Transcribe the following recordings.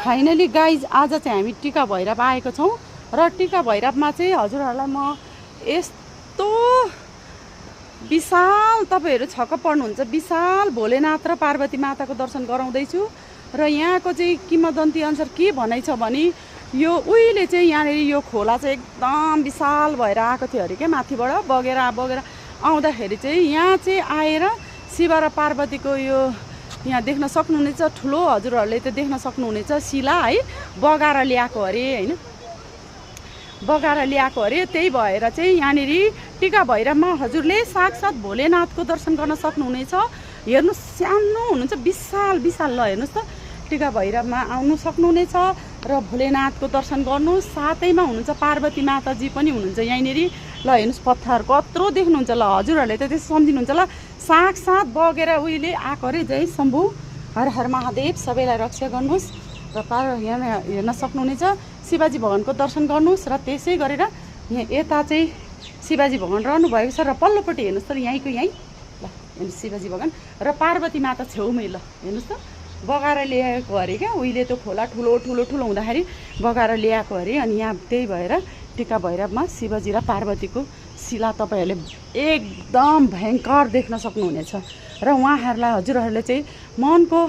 Finally guys आज चाहिँ हामी टिका भैरव आएको छौँ र टिका भैरवमा चाहिँ हजुरहरूलाई म यस्तो विशाल तपाईहरु छक्क पर्नुहुन्छ विशाल भोलेनाथ र पार्वती माताको दर्शन गराउँदैछु र यहाँको चाहिँ किंवदन्ती अनुसार के भनाइ छ भने यो उहिले चाहिँ यहाँनिर यो खोला चाहिँ एकदम विशाल भएर आएको थियो अरे के माथिबाट बगेर आउँदाखेरि चाहिँ यहाँ चाहिँ आएर शिव र पार्वतीको यो यहाँ देख्न सक्नुहुनेछ ठुलो हजुरहरूले त देख्न सक्नुहुनेछ शिला है बगाएर ल्याएको अरे हैन बगाएर ल्याएको अरे त्यही भएर चाहिँ यहाँनिर टिका भैरवमा हजुरले साक्षात भोलेनाथको दर्शन गर्न सक्नुहुनेछ हेर्नु सानो हुनुहुन्छ विशाल विशाल ल हेर्नुस् त टिका भैरवमा आउनु सक्नुहुनेछ र भोलेनाथको दर्शन गर्नु साथैमा हुनुहुन्छ पार्वती माताजी पनि हुनुहुन्छ यहाँनिर ल हेर्नुस् पत्थर कत्रो देख्नुहुन्छ ल हजुरहरूले त त्यसो सम्झिनुहुन्छ ल साक्षात बगेर उहिले आएको अरे जय शम्भु हर हर महादेव सबैलाई रक्षा गर्नुहोस् र यहाँ हेर्न सक्नुहुनेछ शिवजी भगवानको दर्शन गर्नुहोस् र त्यसै गरेर यहाँ यता चाहिँ शिवजी भगवान रहनु भएको छ र पल्लोपट्टि हेर्नुहोस् त यहीँको यहीँ ल हेर्नुहोस् शिवजी भगवान र पार्वती माता छेउमै ल हेर्नुहोस् त बगाएर ल्याएको अरे क्या उहिले त्यो खोला ठुलो ठुलो ठुलो हुँदाखेरि बगाएर ल्याएको अरे अनि यहाँ त्यही भएर टिका भैरवमा शिवजी र पार्वतीको शिला तपाईहरुले एकदम भयंकर देख्न सक्नुहुनेछ र उहाँहरूलाई हजुरहरूले चाहिँ मनको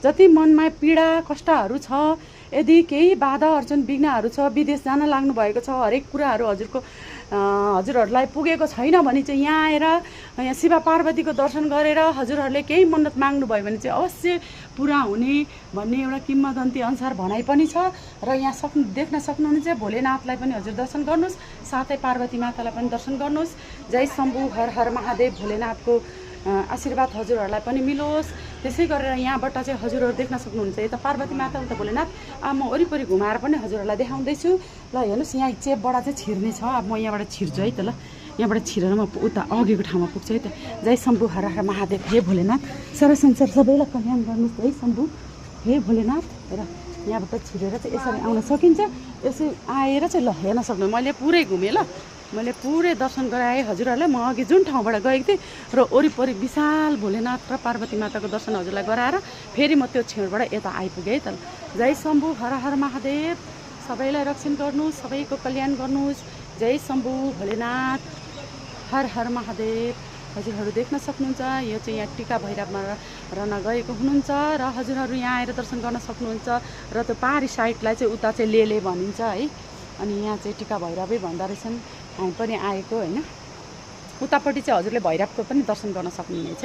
जति मनमा पीडा कष्टहरू छ यदि केही बाधा अर्चन विघ्नहरू छ विदेश जान लाग्नु भएको छ हरेक कुराहरू हजुरहरूलाई पुगेको छैन भने चाहिँ यहाँ आएर यहाँ शिव पार्वतीको दर्शन गरेर हजुरहरूले केही मन्नत माग्नु भयो भने चाहिँ अवश्य पुरा हुने भन्ने एउटा किंवदन्ती अनुसार भनाइ पनि छ र यहाँ देख्न सक्नुहुनेछ भोलेनाथलाई पनि हजुर दर्शन गर्नुहोस् साथै पार्वती मातालाई पनि दर्शन गर्नुहोस् जय शम्भु हर हर महादेव भोलेनाथको आशीर्वाद हजुरहरूलाई पनि मिलोस् त्यसै गरेर यहाँबाट चाहिँ हजुरहरू देख्न सक्नुहुन्छ यता पार्वती माता उता भोलेनाथ म वरिपरि घुमाएर पनि हजुरहरूलाई देखाउँदैछु ल हेर्नुहोस् यहाँ चेपबाट चाहिँ छिर्ने छ अब म यहाँबाट छिर्छु है त ल यहाँबाट छिरेर म उता अघिको ठाउँमा पुग्छु है त जय शम्भु हर हर महादेव हे भोलेनाथ सारा संसार सबैलाई कल्याण गर्नुहोस् जय शम्भु हे भोलेनाथ र यहाँबाट छिरेर चाहिँ यसरी आउन सकिन्छ यसै आएर चाहिँ ल हेर्न सक्नु मैले पुरै घुमेँ ल मैले पुरै दर्शन गराएँ हजुरहरूलाई म अघि जुन ठाउँबाट गएको थिएँ र वरिपरि विशाल भोलेनाथ र पार्वती माताको दर्शन हजुरलाई गराएर फेरि म त्यो छेउबाट यता आइपुगेँ त जय शम्भु हर हर महादेव सबैलाई रक्षण गर्नुहोस् सबैको कल्याण गर्नुहोस् जय शम्भु भोलेनाथ हर हर महादेव हजुरहरू देख्न सक्नुहुन्छ यो चाहिँ यहाँ टिका भैरवमा रहन गएको हुनुहुन्छ र हजुरहरू यहाँ आएर दर्शन गर्न सक्नुहुन्छ र त्यो पारी साइडलाई चाहिँ उता चाहिँ लेले भनिन्छ है अनि यहाँ चाहिँ टिका भैरवै भन्दो रहेछन् हामी पनि आएको हैन उतापट्टि चाहिँ हजुरले भैरवको पनि दर्शन गर्न सक्नुहुनेछ।